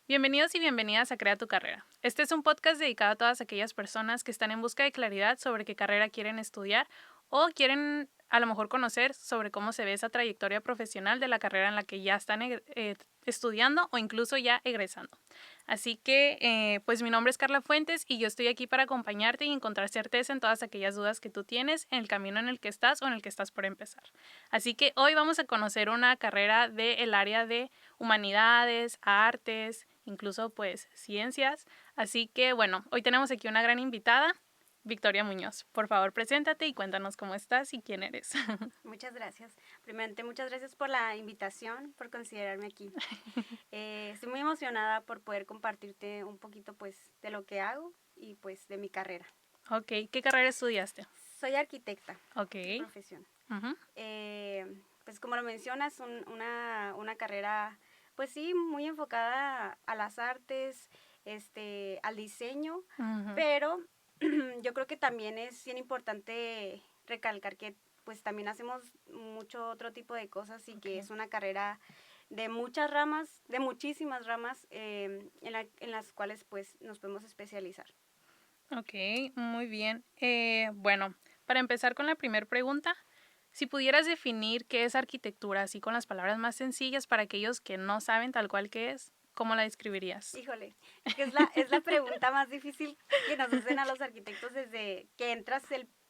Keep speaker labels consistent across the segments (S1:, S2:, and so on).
S1: Bienvenidos y bienvenidas a Crea tu carrera. Este es un podcast dedicado a todas aquellas personas que están en busca de claridad sobre qué carrera quieren estudiar o quieren a lo mejor conocer sobre cómo se ve esa trayectoria profesional de la carrera en la que ya están estudiando o incluso ya egresando. Así que, pues mi nombre es Carla Fuentes y yo estoy aquí para acompañarte y encontrar certeza en todas aquellas dudas que tú tienes en el camino en el que estás o en el que estás por empezar. Así que hoy vamos a conocer una carrera del área de humanidades, artes, incluso pues ciencias. Así que bueno, hoy tenemos aquí una gran invitada, Victoria Muñoz. Por favor, preséntate y cuéntanos cómo estás y quién eres.
S2: Muchas gracias. Primeramente, muchas gracias por la invitación, por considerarme aquí. Estoy muy emocionada por poder compartirte un poquito pues de lo que hago y pues de mi carrera.
S1: Ok, ¿qué carrera estudiaste?
S2: Soy arquitecta
S1: Ok.
S2: de profesión.
S1: Ujú.
S2: Pues como lo mencionas, una carrera pues sí, muy enfocada a las artes, al diseño,
S1: Ujú.
S2: pero yo creo que también es bien importante recalcar que pues también hacemos mucho otro tipo de cosas y que
S1: Ok.
S2: es una carrera de muchas ramas, de muchísimas ramas en las cuales pues nos podemos especializar.
S1: Ok, muy bien. Bueno, para empezar con la primera pregunta, si pudieras definir qué es arquitectura, así con las palabras más sencillas para aquellos que no saben tal cual qué es, ¿cómo la describirías?
S2: Híjole, es que es la pregunta más difícil que nos hacen a los arquitectos desde que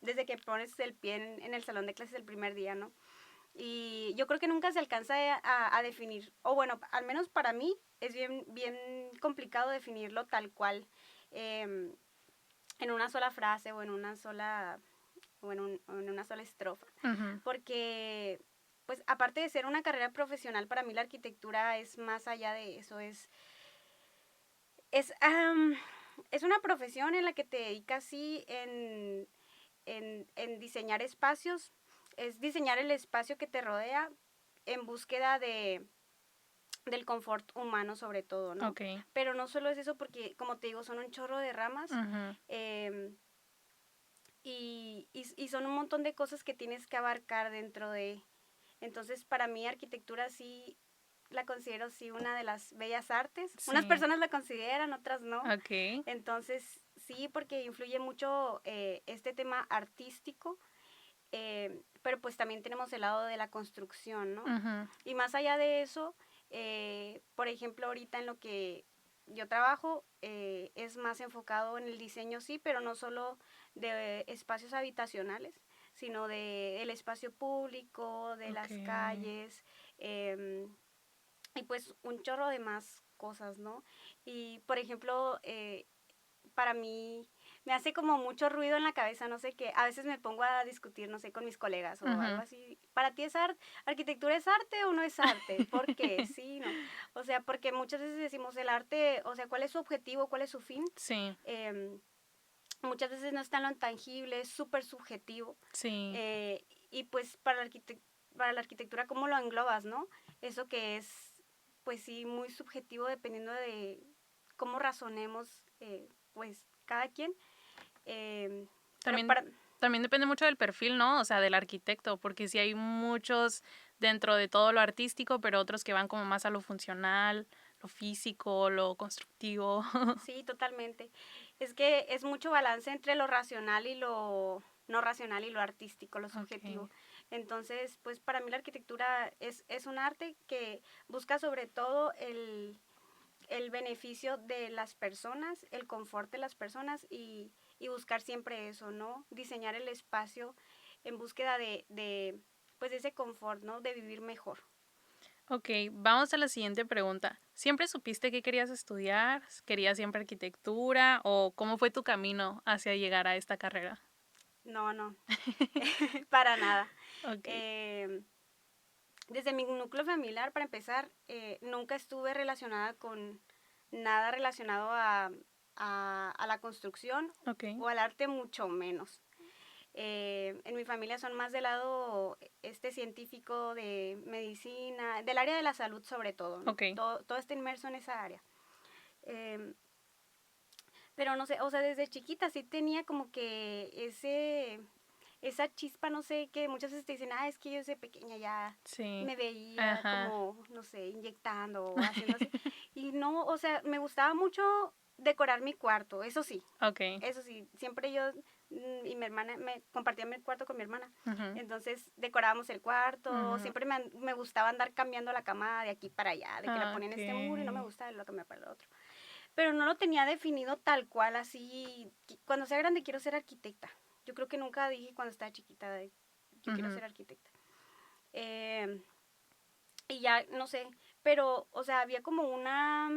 S2: desde que pones el pie en el salón de clases el primer día, ¿no? Y yo creo que nunca se alcanza a definir, o bueno, al menos para mí es bien complicado definirlo tal cual, em, en una sola frase o en una sola estrofa,
S1: Ujú.
S2: porque pues aparte de ser una carrera profesional, para mí la arquitectura es más allá de eso, es, am, es una profesión en la que te dedicas sí en diseñar espacios, es diseñar el espacio que te rodea en búsqueda del confort humano sobre todo, ¿no?
S1: Ok.
S2: Pero no solo es eso porque, como te digo, son un chorro de ramas
S1: Ujú.
S2: y son un montón de cosas que tienes que abarcar dentro de... Entonces, para mí, arquitectura sí la considero sí una de las bellas artes. Unas
S1: Sí.
S2: personas la consideran, otras no.
S1: Ok.
S2: Entonces, sí, porque influye mucho este tema artístico, pero pues también tenemos el lado de la construcción, ¿no?
S1: Ujú.
S2: Y más allá de eso, por ejemplo, ahorita en lo que yo trabajo es más enfocado en el diseño, sí, pero no solo de espacios habitacionales, sino el espacio público, de
S1: Ok.
S2: las calles, eh, y pues un chorro de más cosas, ¿no? Y por ejemplo, para mí me hace como mucho ruido en la cabeza, no sé qué. A veces me pongo a discutir, no sé, con mis colegas o algo
S1: Ujú.
S2: así. ¿Para ti es arte? ¿Arquitectura es arte o no es arte? ¿Por qué? Sí, no. O sea, porque muchas veces decimos el arte, o sea, ¿cuál es su objetivo? ¿Cuál es su fin?
S1: Sí,
S2: Eh, Muchas veces no está en lo tangible, es súper subjetivo.
S1: sí.
S2: Y pues para la arquitectura, ¿cómo lo englobas, no? Eso que es, pues sí, muy subjetivo dependiendo de cómo razonemos, pues cada quien. Pero
S1: También,
S2: para...
S1: también depende mucho del perfil, ¿no? O sea, del arquitecto, porque sí hay muchos dentro de todo lo artístico, pero otros que van como más a lo funcional, lo físico, lo constructivo.
S2: Sí, totalmente. Es que es mucho balance entre lo racional y lo no racional y lo artístico, lo
S1: Ok.
S2: subjetivo. Entonces, pues para mí la arquitectura es un arte que busca sobre todo el beneficio de las personas, el confort de las personas y buscar siempre eso, ¿no? Diseñar el espacio en búsqueda pues de ese confort, ¿no? De vivir mejor.
S1: Ok, vamos a la siguiente pregunta. ¿Siempre supiste qué querías estudiar? ¿Querías siempre arquitectura? ¿O cómo fue tu camino hacia llegar a esta carrera?
S2: No, no, para nada.
S1: Ok,
S2: Eh, Desde mi núcleo familiar, para empezar, nunca estuve relacionada con nada relacionado a la construcción
S1: ok,
S2: o al arte, mucho menos. En mi familia son más del lado científico de medicina, del área de la salud sobre todo, ¿no?
S1: ok.
S2: Todo está inmerso en esa área. Eh, pero no sé, o sea, desde chiquita sí tenía como que esa chispa, no sé, que muchas veces te dicen, es que yo desde pequeña ya
S1: Sí.
S2: me veía
S1: Ajá.
S2: como, no sé, inyectando o haciendo así. Y no, o sea, me gustaba mucho decorar mi cuarto, eso sí.
S1: Ok.
S2: Eso sí, siempre yo y mi hermana, me compartía mi cuarto con mi hermana.
S1: Ujú.
S2: Entonces decorábamos el cuarto,
S1: Ujú.
S2: siempre me gustaba andar cambiando la cama de aquí para allá, de que la
S1: Ah,
S2: ponía en este muro y no me
S1: ok.
S2: gusta, lo cambiaba para el otro. Pero no lo tenía definido tal cual, así. Cuando sea grande quiero ser arquitecta. Yo creo que nunca dije cuando estaba chiquita, yo quiero
S1: Ujú.
S2: ser arquitecta. Eh, y ya, no sé, pero, o sea, había como una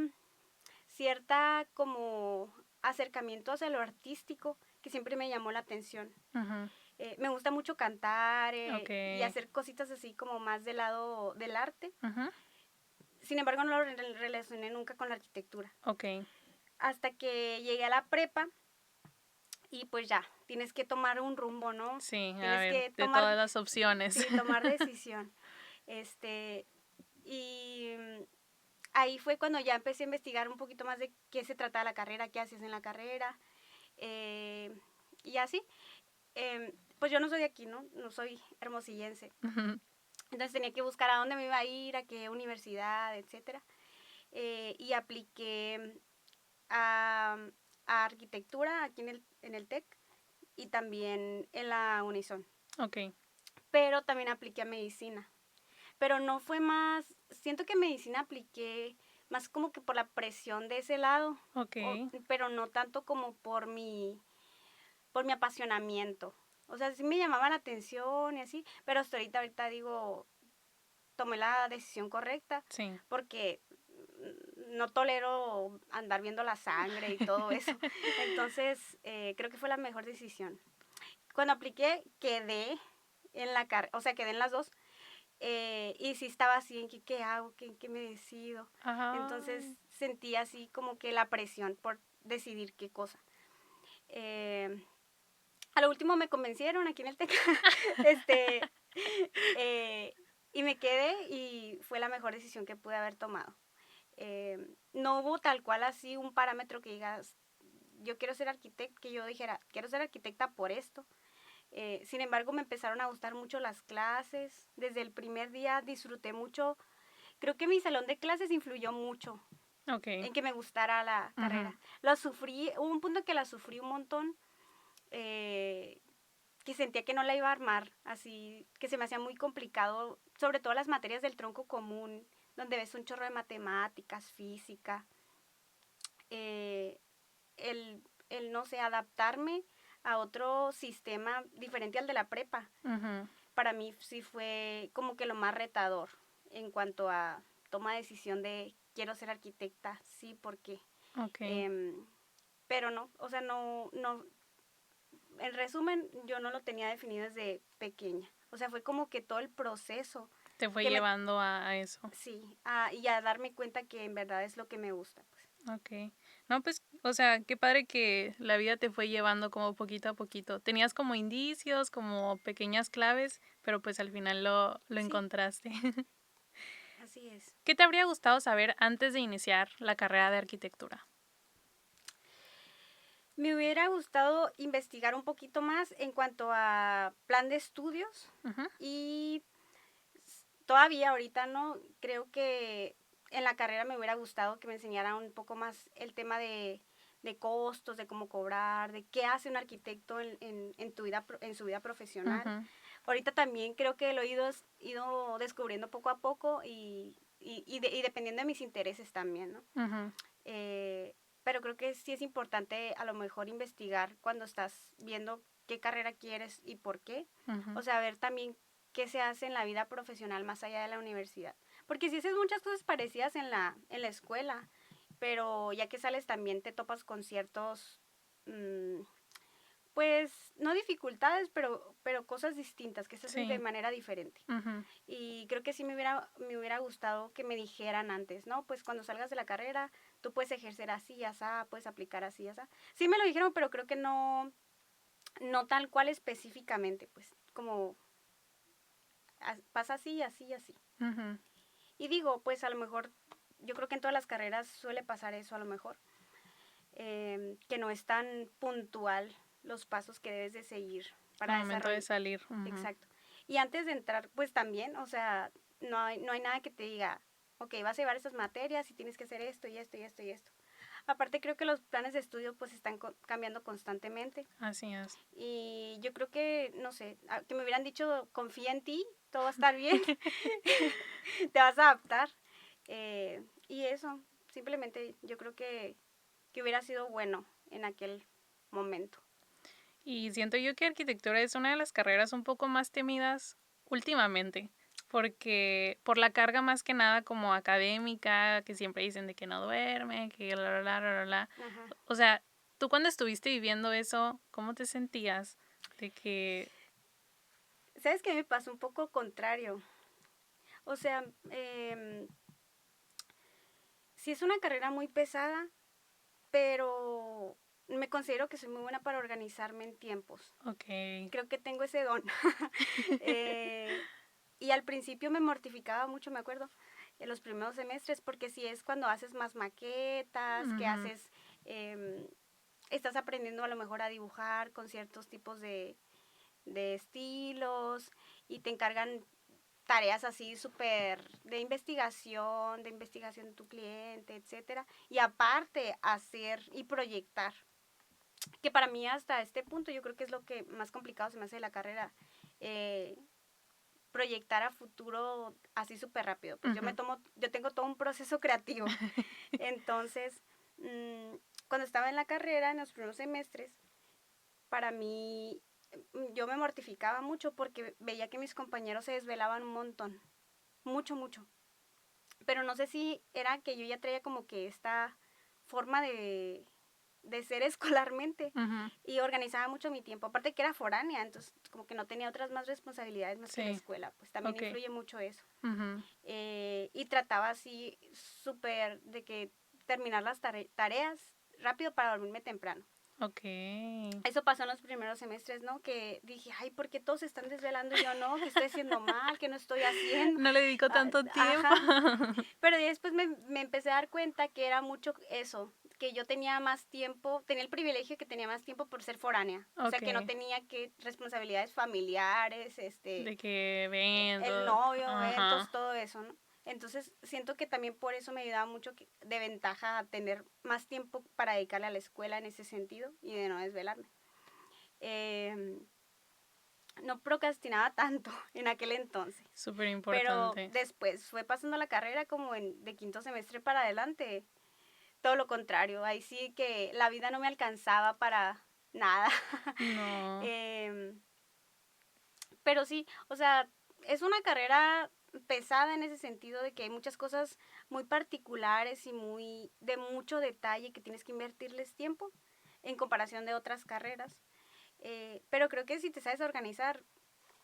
S2: cierta como acercamiento hacia lo artístico que siempre me llamó la atención.
S1: Ujú.
S2: Me gusta mucho cantar
S1: Ok.
S2: y hacer cositas así como más del lado del arte.
S1: Ujú.
S2: Sin embargo, no lo relacioné nunca con la arquitectura.
S1: Ok.
S2: Hasta que llegué a la prepa y pues ya, tienes que tomar un rumbo, ¿no?
S1: Sí, a
S2: Tienes
S1: ver,
S2: que
S1: de
S2: tomar,
S1: todas las opciones.
S2: sí, tomar decisión. Este, y ahí fue cuando ya empecé a investigar un poquito más de qué se trataba la carrera, qué hacías en la carrera. eh, y así, pues yo no soy de aquí, ¿no? No soy hermosillense.
S1: Ujú.
S2: Entonces tenía que buscar a dónde me iba a ir, a qué universidad, etcétera. Y apliqué a, a arquitectura aquí en el TEC y también en la Unison.
S1: Ok.
S2: Pero también apliqué a medicina. Pero no fue más, siento que medicina apliqué más como que por la presión de ese lado,
S1: Ok.
S2: pero no tanto como por mi apasionamiento. O sea, sí me llamaba la atención y así, pero hasta ahorita digo, tomé la decisión correcta
S1: Sí.
S2: porque no tolero andar viendo la sangre y todo eso. Entonces, creo que fue la mejor decisión. Cuando apliqué, quedé en la carrera, o sea, quedé en las dos. Y sí estaba así en que, ¿qué hago? ¿Qué me decido? Entonces
S1: Ay.
S2: sentí así como que la presión por decidir qué cosa. Eh, a lo último me convencieron aquí en el TEC. este, eh, y me quedé y fue la mejor decisión que pude haber tomado. No hubo tal cual así un parámetro que digas, yo quiero ser arquitecta, que yo dijera, quiero ser arquitecta por esto. Sin embargo, me empezaron a gustar mucho las clases. Desde el primer día disfruté mucho. Creo que mi salón de clases influyó mucho
S1: Ok.
S2: en que me gustara la
S1: Ujú.
S2: carrera. Lo sufrí, hubo un punto que la sufrí un montón, eh, que sentía que no la iba a armar, así que se me hacía muy complicado, sobre todo las materias del tronco común, donde ves un chorro de matemáticas, física, eh, no sé, adaptarme a otro sistema diferente al de la prepa.
S1: Ujú.
S2: Para mí sí fue como que lo más retador en cuanto a toma de decisión de quiero ser arquitecta, sí, ¿por qué?
S1: Ok.
S2: Em, pero no, o sea, no, en resumen, yo no lo tenía definido desde pequeña. O sea, fue como que todo el proceso
S1: Te fue
S2: que me,
S1: llevando a eso.
S2: sí, y a darme cuenta que en verdad es lo que me gusta, pues.
S1: Ok. No, pues, o sea, qué padre que la vida te fue llevando como poquito a poquito. Tenías como indicios, como pequeñas claves, pero pues al final lo
S2: Sí,
S1: encontraste.
S2: así es.
S1: ¿Qué te habría gustado saber antes de iniciar la carrera de arquitectura?
S2: Me hubiera gustado investigar un poquito más en cuanto a plan de estudios
S1: Ujú.
S2: y todavía ahorita no, creo que en la carrera me hubiera gustado que me enseñaran un poco más el tema de costos, de cómo cobrar, de qué hace un arquitecto en tu vida, en su vida profesional.
S1: Ujú.
S2: Ahorita también creo que lo he ido descubriendo poco a poco y dependiendo de mis intereses también, ¿no?
S1: Ujú.
S2: Eh, pero creo que sí es importante a lo mejor investigar cuando estás viendo qué carrera quieres y por qué.
S1: Ujú.
S2: O sea, ver también qué se hace en la vida profesional más allá de la universidad. Porque sí haces muchas cosas parecidas en la escuela, pero ya que sales también te topas con ciertos, mm, pues, no dificultades, pero cosas distintas que se hacen de
S1: Sí.
S2: manera diferente.
S1: Ujú.
S2: Y creo que sí me hubiera gustado que me dijeran antes, ¿no? Pues cuando salgas de la carrera, tú puedes ejercer así, y así, puedes aplicar así, y así. Sí me lo dijeron, pero creo que no tal cual específicamente, pues como pasa así, así, así.
S1: Ujú.
S2: Y digo, pues a lo mejor, yo creo que en todas las carreras suele pasar eso a lo mejor, que no es tan puntual los pasos que debes de seguir
S1: Al
S2: para
S1: momento de
S2: desarrollar.
S1: salir. Ujú.
S2: Exacto. Y antes de entrar, pues también, o sea, no hay nada que te diga, ok, vas a llevar estas materias y tienes que hacer esto y esto y esto y esto. Aparte creo que los planes de estudio pues están cambiando constantemente.
S1: Así es.
S2: Y yo creo que, no sé, que me hubieran dicho, confía en ti, todo va a estar bien, te vas a adaptar. Y eso, simplemente yo creo que hubiera sido bueno en aquel momento.
S1: Y siento yo que arquitectura es una de las carreras un poco más temidas últimamente, porque por la carga más que nada como académica, que siempre dicen de que no duerme, que la.
S2: Ajá.
S1: O sea, tú cuando estuviste viviendo eso, ¿cómo te sentías? De que...
S2: ¿Sabes qué me pasó un poco contrario? O sea, sí es una carrera muy pesada, pero me considero que soy muy buena para organizarme en tiempos.
S1: Ok.
S2: Creo que tengo ese don. Eh, y al principio me mortificaba mucho, me acuerdo, en los primeros semestres, porque sí es cuando haces más maquetas, que
S1: Ujú.
S2: haces, estás aprendiendo a lo mejor a dibujar con ciertos tipos de estilos y te encargan tareas así súper de investigación de tu cliente, etcétera. Y aparte hacer y proyectar, que para mí hasta este punto yo creo que es lo que más complicado se me hace de la carrera. Eh, Proyectar a futuro así súper rápido. Pues
S1: Ujú.
S2: yo tengo todo un proceso creativo. Entonces, cuando estaba en la carrera, en los primeros semestres, para mí, yo me mortificaba mucho porque veía que mis compañeros se desvelaban un montón. Mucho, mucho. Pero no sé si era que yo ya traía como que esta forma de ser escolarmente
S1: Ujú.
S2: y organizaba mucho mi tiempo. Aparte que era foránea, entonces como que no tenía otras más responsabilidades más que la
S1: Sí.
S2: escuela, pues también
S1: Ok.
S2: influye mucho eso.
S1: Ujú.
S2: Y trataba así súper de que terminar las tareas rápido para dormirme temprano.
S1: Ok.
S2: Eso pasó en los primeros semestres, ¿no? Que dije, ay, ¿por qué todos se están desvelando y yo no? ¿Qué estoy haciendo mal? ¿Qué no estoy haciendo?
S1: No le dedico tanto tiempo.
S2: Ajá. Pero después me empecé a dar cuenta que era mucho eso, que yo tenía más tiempo, tenía el privilegio que tenía más tiempo por ser foránea. O sea, que no
S1: Ok.
S2: tenía que responsabilidades familiares,
S1: De que
S2: el
S1: evento.
S2: novio, eventos,
S1: Ajá.
S2: todo eso, ¿no? Entonces siento que también por eso me ayudaba mucho de ventaja a tener más tiempo para dedicarle a la escuela en ese sentido y de no desvelarme. Eh, no procrastinaba tanto en aquel entonces,
S1: Súper
S2: pero
S1: importante.
S2: después fue pasando la carrera como de quinto semestre para adelante, todo lo contrario, ahí sí que la vida no me alcanzaba para nada.
S1: No.
S2: eh, pero sí, o sea, es una carrera pesada en ese sentido de que hay muchas cosas muy particulares y muy de mucho detalle que tienes que invertirles tiempo en comparación de otras carreras. Pero creo que si te sabes organizar,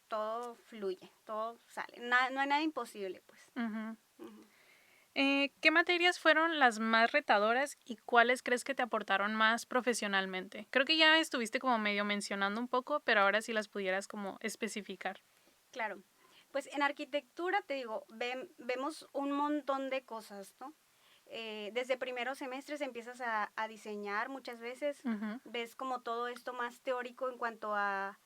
S2: todo fluye, todo sale. No hay nada imposible, pues.
S1: Ujú.
S2: Ujú.
S1: ¿Qué materias fueron las más retadoras y cuáles crees que te aportaron más profesionalmente? Creo que ya estuviste como medio mencionando un poco, pero ahora sí las pudieras como especificar.
S2: Claro. Pues en arquitectura, te digo, vemos un montón de cosas, ¿no? Desde primeros semestres empiezas a diseñar muchas veces,
S1: Ujú.
S2: ves como todo esto más teórico en cuanto a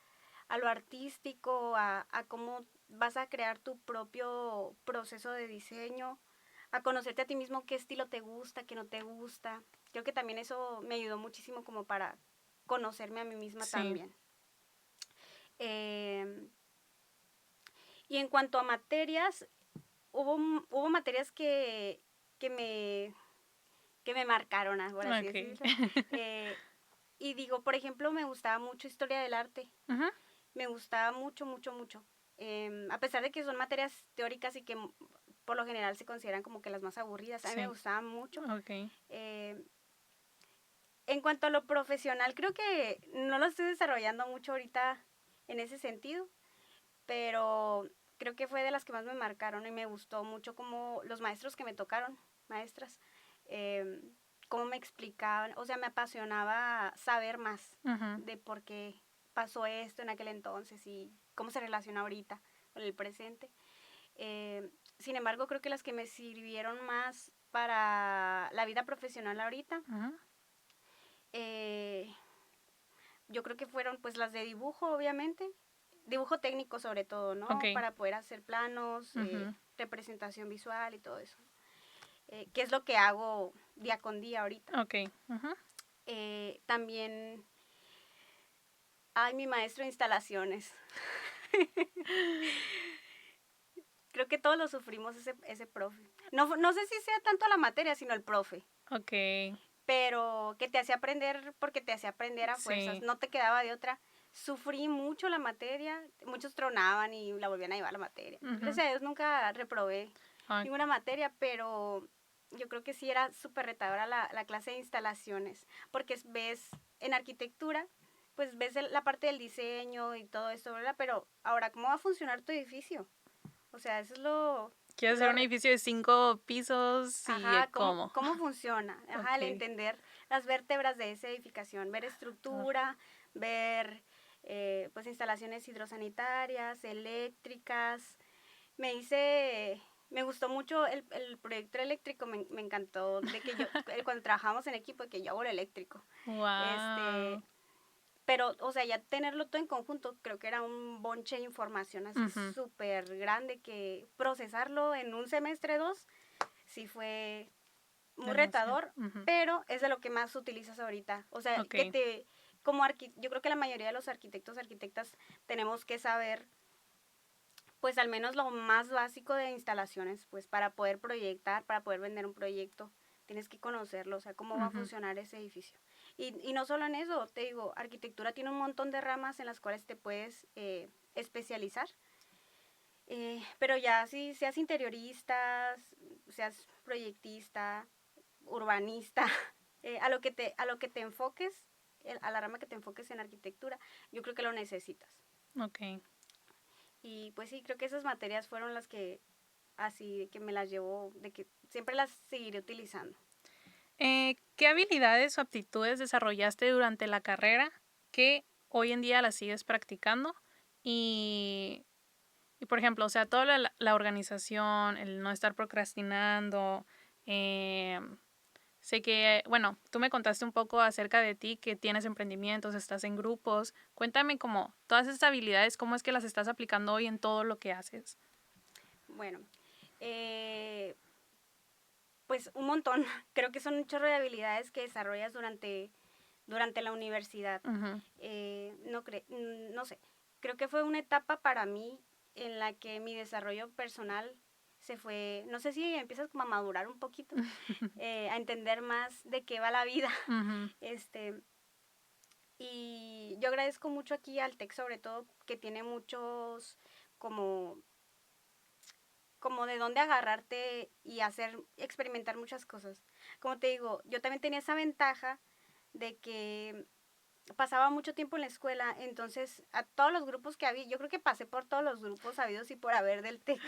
S2: lo artístico, a cómo vas a crear tu propio proceso de diseño, a conocerte a ti mismo qué estilo te gusta, qué no te gusta. Creo que también eso me ayudó muchísimo como para conocerme a mí misma
S1: Sí.
S2: también. Eh, y en cuanto a materias, hubo materias que me, que me marcaron, por así
S1: Ok.
S2: decirlo. Y digo, por ejemplo, me gustaba mucho historia del arte.
S1: Ujú.
S2: Me gustaba mucho, mucho, mucho. A pesar de que son materias teóricas y que por lo general se consideran como que las más aburridas, a mí me
S1: Sí.
S2: gustaban mucho.
S1: Ok.
S2: Eh, en cuanto a lo profesional, creo que no lo estoy desarrollando mucho ahorita en ese sentido, pero creo que fue de las que más me marcaron y me gustó mucho como los maestros que me tocaron, maestras, eh, cómo me explicaban, o sea, me apasionaba saber más
S1: Ujú.
S2: de por qué pasó esto en aquel entonces y cómo se relaciona ahorita con el presente. Sin embargo, creo que las que me sirvieron más para la vida profesional ahorita,
S1: Ujú.
S2: eh, yo creo que fueron pues las de dibujo, obviamente, dibujo técnico sobre todo,
S1: Ok.
S2: ¿no? Para poder hacer planos,
S1: Ujú.
S2: representación visual y todo eso. que es lo que hago día con día ahorita.
S1: Ok. Ujú.
S2: También, mi maestro de instalaciones. Creo que todos lo sufrimos ese profe. No sé si sea tanto la materia, sino el profe.
S1: Ok.
S2: Pero que te hacía aprender porque te hacía aprender a fuerzas.
S1: Sí.
S2: No te quedaba de otra. Sufrí mucho la materia. Muchos tronaban y la volvían a llevar la materia.
S1: Ujú.
S2: Gracias a Dios nunca reprobé
S1: Ay,
S2: ninguna materia, pero yo creo que sí era súper retadora la clase de instalaciones. Porque ves en arquitectura, pues ves la parte del diseño y todo eso, ¿verdad? Pero ahora, ¿cómo va a funcionar tu edificio? O sea, eso es
S1: quiero hacer un edificio de 5 pisos y
S2: ajá,
S1: ¿cómo?
S2: cómo funciona, ajá, el
S1: Ok.
S2: entender las vértebras de esa edificación, ver
S1: Ah,
S2: estructura, ver pues instalaciones hidrosanitarias, eléctricas. Me gustó mucho el proyecto eléctrico, me encantó de que yo, cuando trabajamos en equipo, que yo hago lo eléctrico. Este,
S1: wow.
S2: pero, o sea, ya tenerlo todo en conjunto, creo que era un bonche de información así
S1: Ujú.
S2: súper grande que procesarlo en un semestre, 2, sí fue muy
S1: Demasiado.
S2: retador,
S1: Ujú.
S2: pero es de lo que más utilizas ahorita. O sea,
S1: Ok.
S2: yo creo que la mayoría de los arquitectos, arquitectas, tenemos que saber, pues al menos lo más básico de instalaciones, pues para poder proyectar, para poder vender un proyecto, tienes que conocerlo, o sea, cómo va a
S1: Ujú.
S2: funcionar ese edificio. Y no solo en eso, te digo, arquitectura tiene un montón de ramas en las cuales te puedes especializar. Pero ya si seas interioristas, seas proyectista, urbanista, a lo que te enfoques, a la rama que te enfoques en arquitectura, yo creo que lo necesitas.
S1: Ok.
S2: Y pues sí, creo que esas materias fueron las que así de que me las llevo, de que siempre las seguiré utilizando.
S1: ¿Qué habilidades o aptitudes desarrollaste durante la carrera que hoy en día las sigues practicando? Y, y por ejemplo, o sea, toda la organización, el no estar procrastinando. Sé que, bueno, tú me contaste un poco acerca de ti, que tienes emprendimientos, estás en grupos. Cuéntame cómo todas esas habilidades, cómo es que las estás aplicando hoy en todo lo que haces.
S2: Bueno, eh, pues un montón. Creo que son un chorro de habilidades que desarrollas durante la universidad.
S1: Ujú.
S2: No sé, creo que fue una etapa para mí en la que mi desarrollo personal se fue, no sé si empiezas como a madurar un poquito, a entender más de qué va la vida.
S1: Ujú.
S2: Este, y yo agradezco mucho aquí al TEC sobre todo que tiene muchos como como de dónde agarrarte y experimentar muchas cosas. Como te digo, yo también tenía esa ventaja de que pasaba mucho tiempo en la escuela, entonces a todos los grupos que había, yo creo que pasé por todos los grupos habidos y por haber del TEC.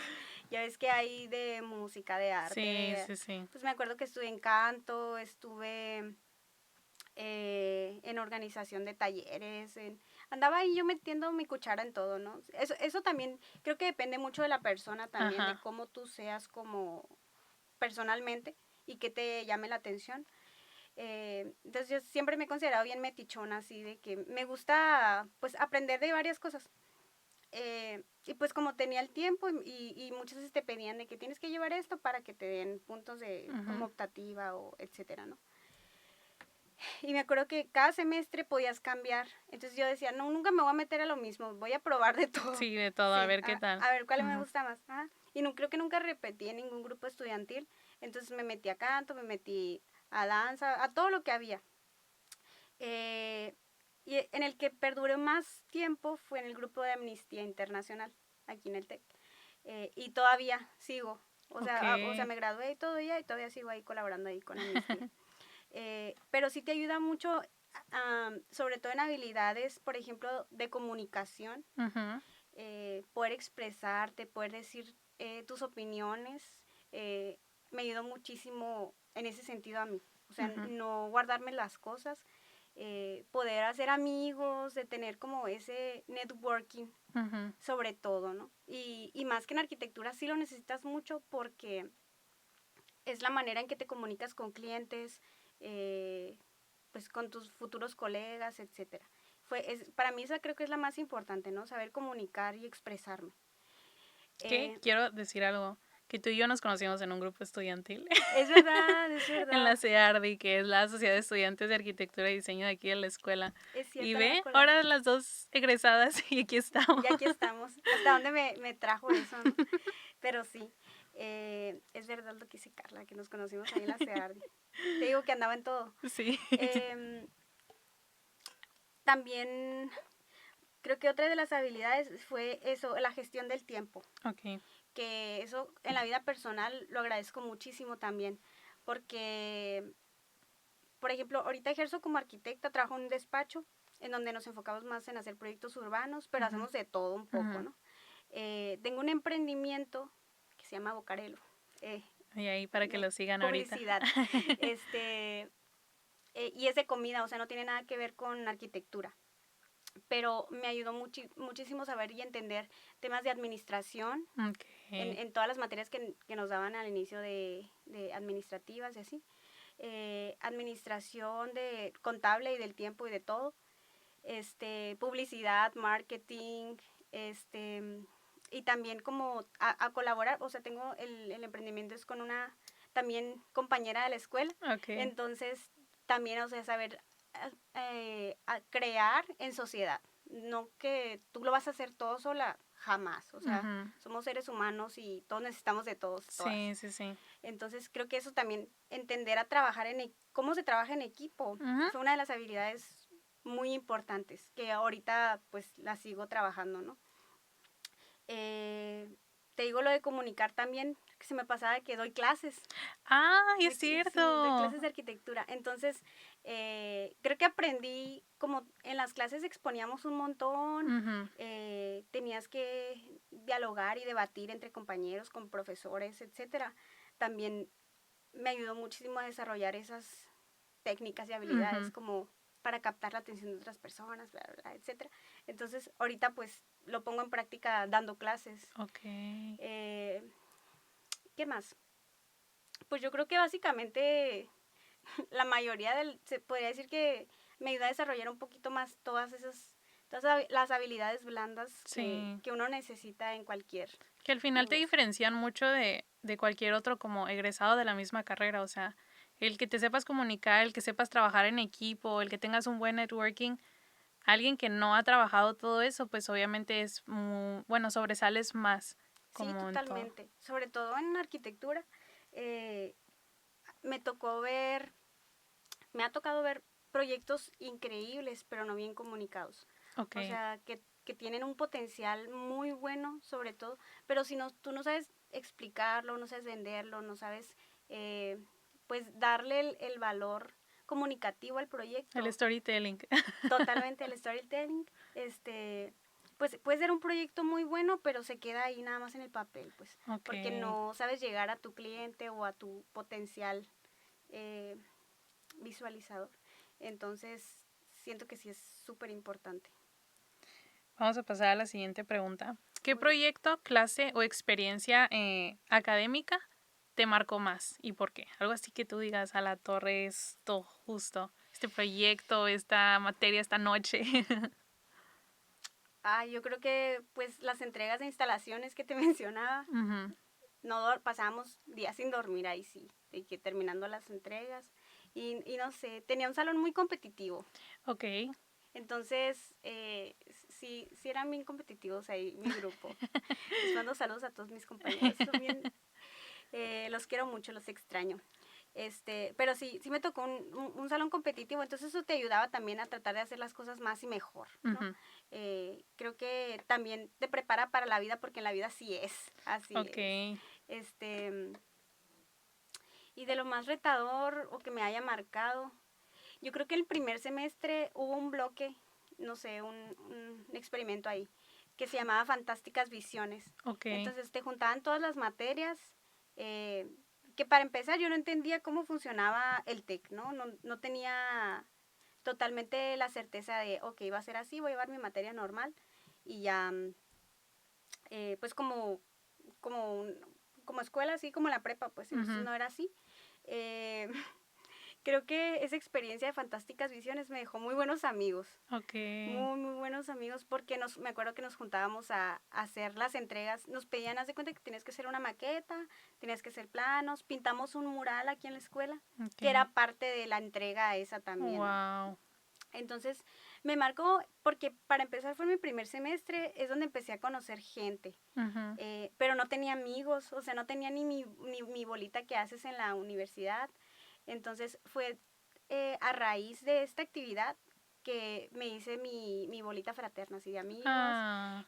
S2: Ya ves que hay de música, de arte,
S1: Sí, sí, sí.
S2: pues me acuerdo que estuve en canto, estuve en organización de talleres, andaba ahí yo metiendo mi cuchara en todo, ¿no? Eso también creo que depende mucho de la persona también, de
S1: Ajá.
S2: cómo tú seas como personalmente y que te llame la atención. Entonces yo siempre me he considerado bien metichona, así de que me gusta pues aprender de varias cosas. Y pues como tenía el tiempo y muchas veces te pedían de que tienes que llevar esto para que te den puntos de como
S1: Ujú.
S2: optativa o etcétera, ¿no? Y me acuerdo que cada semestre podías cambiar. Entonces yo decía, no, nunca me voy a meter a lo mismo, voy a probar de todo.
S1: Sí, de todo, a
S2: Sí,
S1: ver qué tal.
S2: a ver cuál me
S1: Ujú.
S2: gusta más. Ajá. Y no, creo que nunca repetí en ningún grupo estudiantil. Entonces me metí a canto, me metí a danza, a todo lo que había. Eh, y en el que perduré más tiempo fue en el grupo de Amnistía Internacional, aquí en el TEC. Y todavía sigo.
S1: Ok.
S2: O sea, me gradué y todo ya, y todavía sigo ahí colaborando ahí con Amnistía. Pero sí te ayuda mucho, sobre todo en habilidades, por ejemplo, de comunicación,
S1: Ujú.
S2: poder expresarte, poder decir tus opiniones. Me ayudó muchísimo en ese sentido a mí. O sea,
S1: Ujú.
S2: no guardarme las cosas, poder hacer amigos, de tener como ese networking
S1: Ujú.
S2: sobre todo, ¿no? Y más que en arquitectura sí lo necesitas mucho porque es la manera en que te comunicas con clientes, eh, pues con tus futuros colegas, etcétera. Para mí esa creo que es la más importante, ¿no? Saber comunicar y expresarme.
S1: Que
S2: Eh,
S1: quiero decir algo. Que tú y yo nos conocimos en un grupo estudiantil
S2: Es verdad, es
S1: en la
S2: verdad.
S1: CEARDI, que es la Sociedad de Estudiantes de Arquitectura y Diseño de aquí de la escuela.
S2: Es
S1: Y
S2: cierto, no me
S1: ve,
S2: acordaba.
S1: ahora las dos egresadas y aquí estamos.
S2: Y aquí estamos. ¿Hasta dónde me trajo eso, no? Pero sí, es verdad lo que dice Carla, que nos conocimos ahí en la CEARDI. Te digo que andaba en todo.
S1: Sí.
S2: Em, También creo que otra de las habilidades fue eso, la gestión del tiempo.
S1: Ok.
S2: Que eso en la vida personal lo agradezco muchísimo también. Porque, por ejemplo, ahorita ejerzo como arquitecta, trabajo en un despacho en donde nos enfocamos más en hacer proyectos urbanos, pero
S1: Ujú,
S2: hacemos de todo un poco,
S1: ujú.
S2: ¿no? Tengo un emprendimiento que se llama Bocarelo. Eh,
S1: Y ahí para que lo sigan ahorita.
S2: Publicidad. Este, y es de comida, o sea, no tiene nada que ver con arquitectura. Pero me ayudó muchísimo saber y entender temas de administración
S1: Ok.
S2: en todas las materias que nos daban al inicio de administrativas y así. Administración de contable y del tiempo y de todo. Publicidad, marketing, y también como a colaborar, o sea, tengo el emprendimiento es con una también compañera de la escuela,
S1: Ok.
S2: entonces también, o sea, saber a crear en sociedad, no que tú lo vas a hacer todo sola, jamás, o sea,
S1: Ujú.
S2: somos seres humanos y todos necesitamos de todos, todas.
S1: Sí, sí, sí.
S2: Entonces creo que eso también, entender a trabajar cómo se trabaja en equipo,
S1: Ujú.
S2: fue una de las habilidades muy importantes que ahorita pues las sigo trabajando, ¿no? Eh, Te digo lo de comunicar también, que se me pasaba que doy clases.
S1: ¡Ay, es
S2: Sí, doy
S1: cierto!
S2: clases de arquitectura. Entonces, creo que aprendí, como en las clases exponíamos un montón,
S1: Ujú.
S2: tenías que dialogar y debatir entre compañeros, con profesores, etcétera. También me ayudó muchísimo a desarrollar esas técnicas y habilidades
S1: Ujú.
S2: como para captar la atención de otras personas, bla, bla, bla, etcétera. Entonces, ahorita pues lo pongo en práctica dando clases.
S1: Ok.
S2: Eh, ¿Qué más? Pues yo creo que básicamente la mayoría se podría decir que me ayuda a desarrollar un poquito más todas las habilidades blandas
S1: Sí.
S2: que uno necesita en cualquier
S1: Que al final te
S2: negocio.
S1: diferencian mucho de cualquier otro como egresado de la misma carrera. O sea, el que te sepas comunicar, el que sepas trabajar en equipo, el que tengas un buen networking. Alguien que no ha trabajado todo eso, pues obviamente bueno, sobresales más
S2: Sí,
S1: como en todo.
S2: totalmente. Sobre todo en arquitectura, eh, me tocó ver, me ha tocado ver proyectos increíbles, pero no bien comunicados.
S1: Ok.
S2: O sea, que tienen un potencial muy bueno, sobre todo, pero si no, tú no sabes explicarlo, no sabes venderlo, no sabes, eh, pues, darle el valor comunicativo al
S1: El
S2: proyecto,
S1: storytelling.
S2: totalmente el storytelling, pues puede ser un proyecto muy bueno, pero se queda ahí nada más en el papel, pues,
S1: Ok.
S2: porque no sabes llegar a tu cliente o a tu potencial eh, visualizador. Entonces, siento que sí es súper importante.
S1: Vamos a pasar a la siguiente pregunta. ¿Qué
S2: Muy bien.
S1: proyecto, clase o experiencia académica te marcó más y por qué? Algo así que tú digas, a la torre, esto justo, este proyecto, esta materia, esta noche.
S2: Yo creo que pues las entregas de instalaciones que te mencionaba,
S1: Ujú.
S2: no pasábamos días sin dormir ahí sí, de que terminando las entregas y no sé, tenía un salón muy competitivo.
S1: Ok.
S2: Entonces, sí eran bien competitivos ahí mi grupo. Les mando saludos a todos mis compañeros, son bien, los quiero mucho, los extraño. Pero sí me tocó un salón competitivo, entonces eso te ayudaba también a tratar de hacer las cosas más y mejor, ¿no?
S1: Ujú.
S2: Creo que también te prepara para la vida, porque en la vida sí es, así
S1: Ok.
S2: es. Este, y de lo más retador o que me haya marcado, yo creo que el primer semestre hubo un bloque, no sé, un experimento ahí, que se llamaba Fantásticas Visiones.
S1: Ok.
S2: Entonces te juntaban todas las materias, eh, que para empezar yo no entendía cómo funcionaba el TEC, ¿no? No tenía totalmente la certeza de, ok, va a ser así, voy a llevar mi materia normal y ya, pues como, como escuela, así como la prepa, pues entonces
S1: Ujú.
S2: no era así. Eh, creo que esa experiencia de Fantásticas Visiones me dejó muy buenos amigos.
S1: Ok.
S2: Muy, muy buenos amigos porque me acuerdo que nos juntábamos a hacer las entregas. Nos pedían, haz de cuenta que tienes que hacer una maqueta, tienes que hacer planos. Pintamos un mural aquí en la escuela, que
S1: Ok.
S2: era parte de la entrega esa también, ¿no?
S1: Wow.
S2: Entonces me marcó porque para empezar fue mi primer semestre, es donde empecé a conocer gente.
S1: Ujú.
S2: Pero no tenía amigos, o sea, no tenía ni mi bolita que haces en la universidad. Entonces fue a raíz de esta actividad que me hice mi bolita fraterna, así de amigos,
S1: Ah.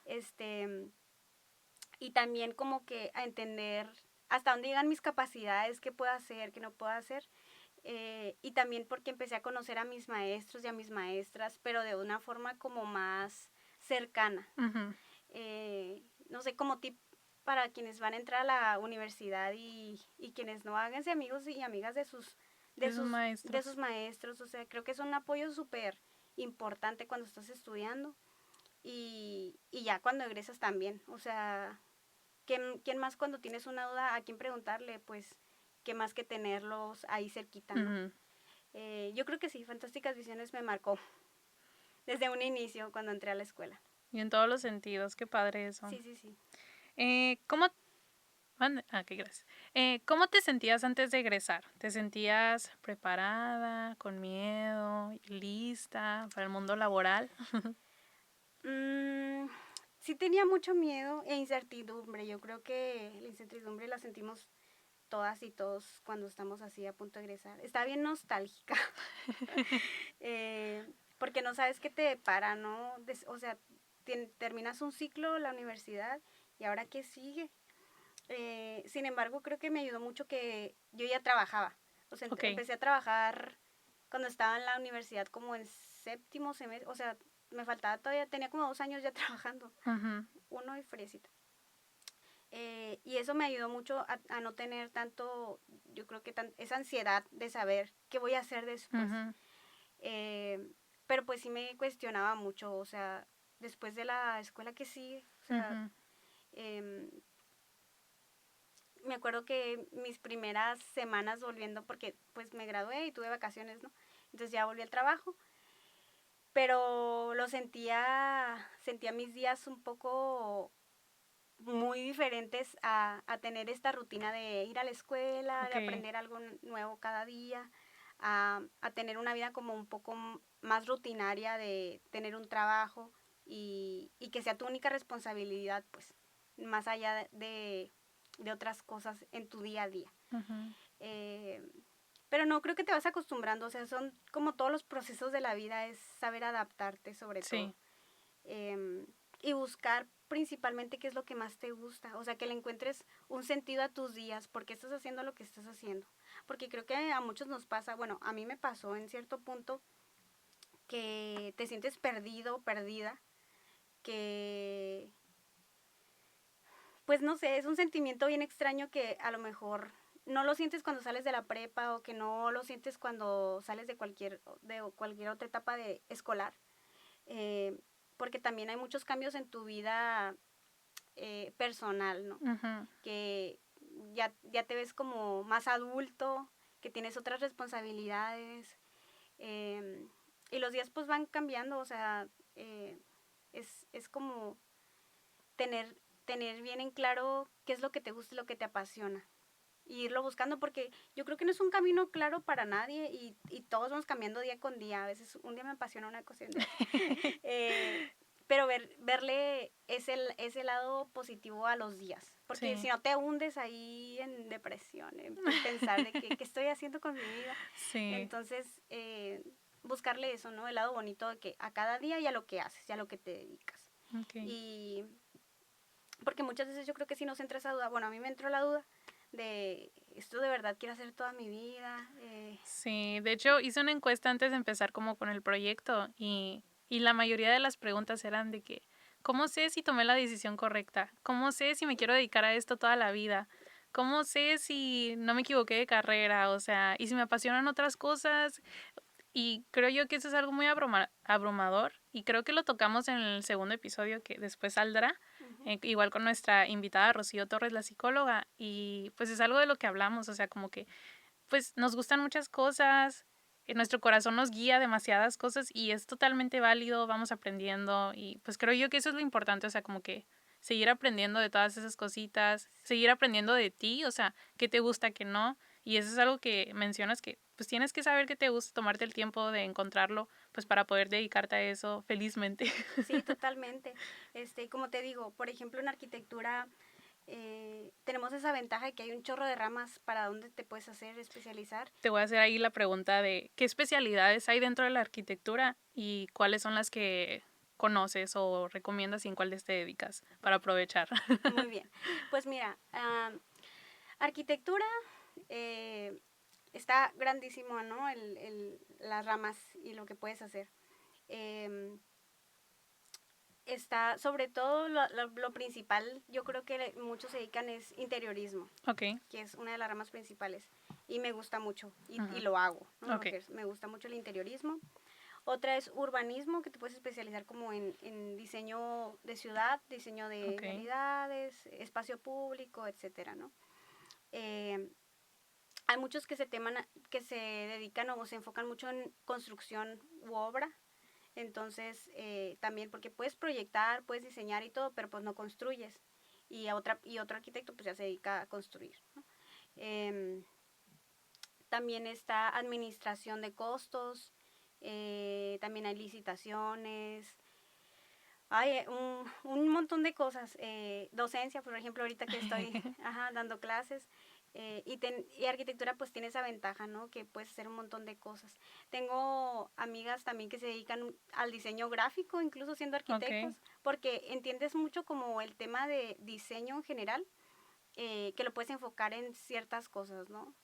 S2: y también como que a entender hasta dónde llegan mis capacidades, qué puedo hacer, qué no puedo hacer. Y también porque empecé a conocer a mis maestros y a mis maestras, pero de una forma como más cercana.
S1: Ujú.
S2: No sé, como tip para quienes van a entrar a la universidad y quienes no, háganse amigos y amigas
S1: Esos
S2: de
S1: maestros.
S2: sus maestros. O sea, creo que es un apoyo súper importante cuando estás estudiando y ya cuando egresas también. O sea, ¿quién más cuando tienes una duda a quién preguntarle? Pues, ¿qué más que tenerlos ahí cerquita, no?
S1: Ujú.
S2: Yo creo que sí, Fantásticas Visiones me marcó desde un inicio cuando entré a la escuela.
S1: Y en todos los sentidos, qué padre eso.
S2: Sí, sí, sí.
S1: ¿Cómo qué gracias. ¿Cómo te sentías antes de egresar? ¿Te sentías preparada, con miedo, lista para el mundo laboral?
S2: Mm, sí tenía mucho miedo e incertidumbre. Yo creo que la incertidumbre la sentimos todas y todos cuando estamos así a punto de egresar. Está bien nostálgica. Porque no sabes qué te depara, ¿no? O sea, terminas un ciclo, la universidad, y ahora qué sigue. Sin embargo, creo que me ayudó mucho que yo ya trabajaba. O sea,
S1: Ok.
S2: empecé a trabajar cuando estaba en la universidad como en séptimo semestre. O sea, me faltaba todavía, tenía como 2 años ya trabajando.
S1: Ujú.
S2: Uno y fresita. Y eso me ayudó mucho a no tener tanto, yo creo que esa ansiedad de saber qué voy a hacer después.
S1: Ujú.
S2: Pero pues sí me cuestionaba mucho, o sea, después de la escuela que sí, o sea,
S1: Ujú.
S2: em, me acuerdo que mis primeras semanas volviendo, porque pues me gradué y tuve vacaciones, ¿no? Entonces ya volví al trabajo, pero sentía mis días un poco muy diferentes a tener esta rutina de ir a la escuela, de
S1: Ok.
S2: aprender algo nuevo cada día, a tener una vida como un poco más rutinaria de tener un trabajo y que sea tu única responsabilidad, pues, más allá de otras cosas en tu día a día.
S1: Ujú.
S2: Eh, pero no, creo que te vas acostumbrando, o sea, son como todos los procesos de la vida, es saber adaptarte sobre todo.
S1: Sí.
S2: Y buscar principalmente qué es lo que más te gusta, o sea, que le encuentres un sentido a tus días, por qué estás haciendo lo que estás haciendo. Porque creo que a muchos nos pasa, bueno, a mí me pasó en cierto punto que te sientes perdido, perdida, que pues no sé, es un sentimiento bien extraño que a lo mejor no lo sientes cuando sales de la prepa o que no lo sientes cuando sales de cualquier otra etapa de escolar. Eh, Porque también hay muchos cambios en tu vida personal, ¿no?
S1: Ujú.
S2: Que ya te ves como más adulto, que tienes otras responsabilidades, eh, y los días pues van cambiando, o sea, es como tener bien en claro qué es lo que te gusta y lo que te apasiona. Y irlo buscando porque yo creo que no es un camino claro para nadie y todos vamos cambiando día con día. A veces un día me apasiona una cosa. eh, pero verle ese lado positivo a los días. Porque si
S1: Sí.
S2: no te hundes ahí en depresión, en pensar de qué estoy haciendo con mi vida.
S1: Sí.
S2: Entonces, buscarle eso, ¿no? El lado bonito de que a cada día y a lo que haces y a lo que te dedicas.
S1: Ok.
S2: Y porque muchas veces yo creo que si nos entra esa duda, bueno, a mí me entró la duda de esto de verdad quiero hacer toda mi vida.
S1: Sí, de hecho hice una encuesta antes de empezar como con el proyecto y la mayoría de las preguntas eran de que, ¿cómo sé si tomé la decisión correcta? ¿Cómo sé si me quiero dedicar a esto toda la vida? ¿Cómo sé si no me equivoqué de carrera? O sea, y si me apasionan otras cosas. Y creo yo que eso es algo muy abrumador y creo que lo tocamos en el segundo episodio que después saldrá,
S2: Uh-huh.
S1: igual con nuestra invitada Rocío Torres, la psicóloga, y pues es algo de lo que hablamos, o sea, como que pues nos gustan muchas cosas, nuestro corazón nos guía a demasiadas cosas y es totalmente válido, vamos aprendiendo y pues creo yo que eso es lo importante, o sea, como que seguir aprendiendo de todas esas cositas, seguir aprendiendo de ti, o sea, qué te gusta, qué no, y eso es algo que mencionas que pues tienes que saber qué te gusta, tomarte el tiempo de encontrarlo, pues para poder dedicarte a eso felizmente.
S2: Sí, totalmente. Como te digo, por ejemplo, en arquitectura tenemos esa ventaja de que hay un chorro de ramas para donde te puedes hacer, especializar.
S1: Te voy a hacer ahí la pregunta de qué especialidades hay dentro de la arquitectura y cuáles son las que conoces o recomiendas y en cuáles te dedicas para aprovechar.
S2: Muy bien. Pues mira, arquitectura está grandísimo, ¿no? Las ramas y lo que puedes hacer. Em, Está, sobre todo, lo principal, yo creo que muchos se dedican es interiorismo,
S1: Ok.
S2: que es una de las ramas principales. Y me gusta mucho, y
S1: Ujú.
S2: lo hago, ¿no?
S1: Ok.
S2: Me gusta mucho el interiorismo. Otra es urbanismo, que te puedes especializar como en diseño de ciudad, diseño de
S1: Ok.
S2: vialidades, espacio público, etcétera, ¿no? Eh, Hay muchos que se dedican o se enfocan mucho en construcción u obra. Entonces, también porque puedes proyectar, puedes diseñar y todo, pero pues no construyes. Y otro arquitecto pues ya se dedica a construir, ¿no? Em, También está administración de costos, también hay licitaciones, hay un montón de cosas. Docencia, por ejemplo, ahorita que estoy dando clases. Y arquitectura pues tiene esa ventaja, ¿no? Que puedes hacer un montón de cosas. Tengo amigas también que se dedican al diseño gráfico, incluso siendo
S1: Ok.
S2: arquitectos, porque entiendes mucho como el tema de diseño en general, que lo puedes enfocar en ciertas cosas, ¿no?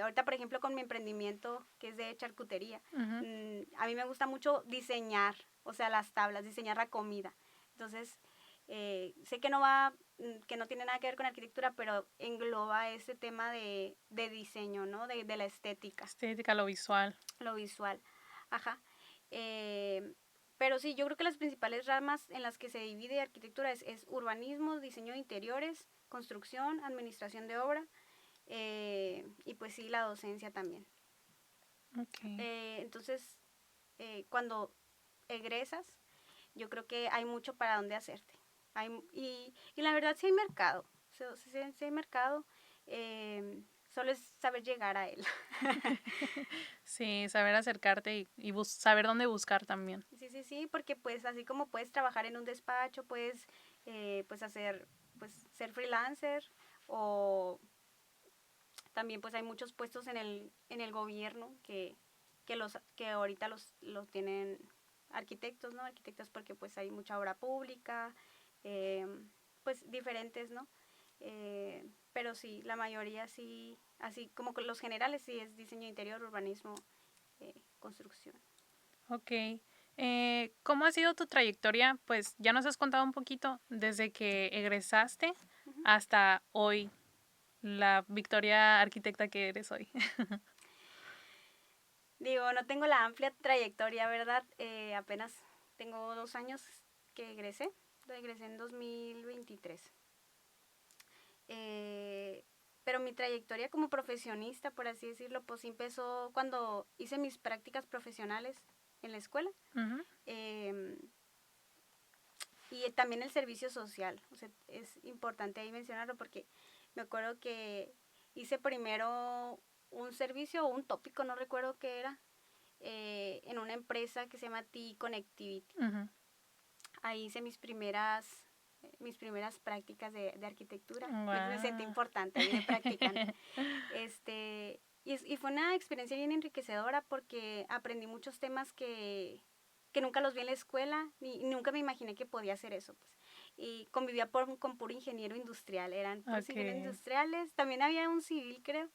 S2: Ahorita, por ejemplo, con mi emprendimiento, que es de charcutería,
S1: Ujú.
S2: a mí me gusta mucho diseñar, o sea, las tablas, diseñar la comida. Entonces, sé que no tiene nada que ver con arquitectura, pero engloba ese tema de diseño, ¿no? De la estética,
S1: Estética, lo visual.
S2: lo visual. Ajá. Eh, pero sí, yo creo que las principales ramas en las que se divide arquitectura es urbanismo, diseño de interiores, construcción, administración de obra, y pues sí, la docencia también.
S1: Ok.
S2: Entonces, cuando egresas, yo creo que hay mucho para dónde hacerte. Y la verdad sí hay mercado, sí hay mercado, solo es saber llegar a él.
S1: Sí, saber acercarte y saber dónde buscar también.
S2: Sí, sí, sí, porque pues así como puedes trabajar en un despacho, puedes pues hacer, pues ser freelancer, o también pues hay muchos puestos en el gobierno que ahorita los tienen arquitectos, ¿no? Arquitectos porque pues hay mucha obra pública, eh, pues diferentes, ¿no? Pero sí, la mayoría sí, así como con los generales sí es diseño interior, urbanismo, construcción.
S1: Ok. ¿Cómo ha sido tu trayectoria? Pues ya nos has contado un poquito desde que egresaste
S2: Ujú.
S1: hasta hoy, la Victoria arquitecta que eres hoy.
S2: Digo, no tengo la amplia trayectoria, ¿verdad? Apenas tengo 2 años que egresé en 2023. Eh, pero mi trayectoria como profesionista, por así decirlo, pues sí empezó cuando hice mis prácticas profesionales en la escuela.
S1: Ujú.
S2: eh, y también el servicio social. O sea, es importante ahí mencionarlo porque me acuerdo que hice primero un servicio o un tópico, no recuerdo qué era, en una empresa que se llama T-Connectivity.
S1: Ujú.
S2: Ahí hice mis primeras prácticas de arquitectura. Me sentí
S1: Guau.
S2: importante ahí de practicante. Y fue una experiencia bien enriquecedora porque aprendí muchos temas que nunca los vi en la escuela y nunca me imaginé que podía hacer eso. Pues. Y convivía con puro ingeniero industrial, eran puros ingenieros
S1: Ok.
S2: industriales. También había un civil, creo,